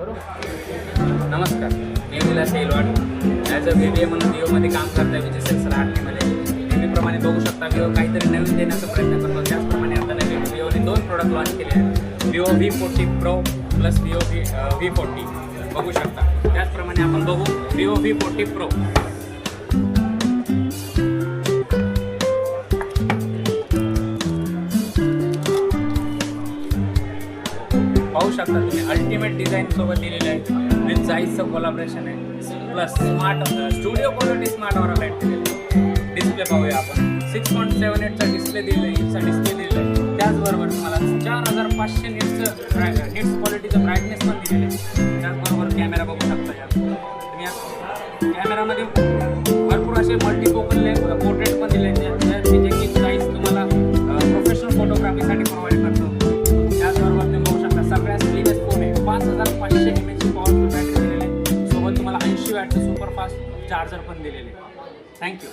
नमस्कार, मी Vilas एलवाड. As a BBA म्हणून विवोमध्ये काम करता विजय सेल्स राहण्यामध्ये. नेहमीप्रमाणे बघू शकता विवो काहीतरी नवीन देण्याचा प्रयत्न करतो. त्याचप्रमाणे आता नवीन विवोने 2 प्रोडक्ट लॉन्च केले आहेत. Vivo V40 Pro plus Vivo V40 बघू शकता. त्याचप्रमाणे आपण बघू विवो V40 Pro. पाहू शकता तुम्ही अल्टिमेट डिझाईन सोबत दिलेलं आहे. विथ जाईसचं कोलॅबरेशन आहे. Plus smart studio quality smart aura light दिलेली आहे. डिस्प्ले पाहूया आपण. 6.78चा डिस्प्ले दिलेला आहे. इंचचा डिस्प्ले दिलेला आहे. त्याचबरोबर तुम्हाला 4500 निट्स क्वालिटीचं ब्राईटनेस पण दिलेलं आहे. त्याचबरोबर कॅमेरा बघू शकता. यात तुम्ही या कॅमेरामध्ये भरपूर असे मल्टीफोकल पोर्ट्रेट पण दिले आहेत, जे की जाईस तुम्हाला प्रोफेशनल फोटोग्राफीसाठी प्रोव्हाइड करतो. त्याचबरोबर तुम्ही बघू शकता सगळ्यात स्लीवेस्ट फोन आहे. 5500 mAhची पॉवरफुल बॅटरी दिलेली आहे. सोबत तुम्हाला 80 वॅटचं सुपरफास्ट चार्जर पण दिलेले आहे. थँक्यू.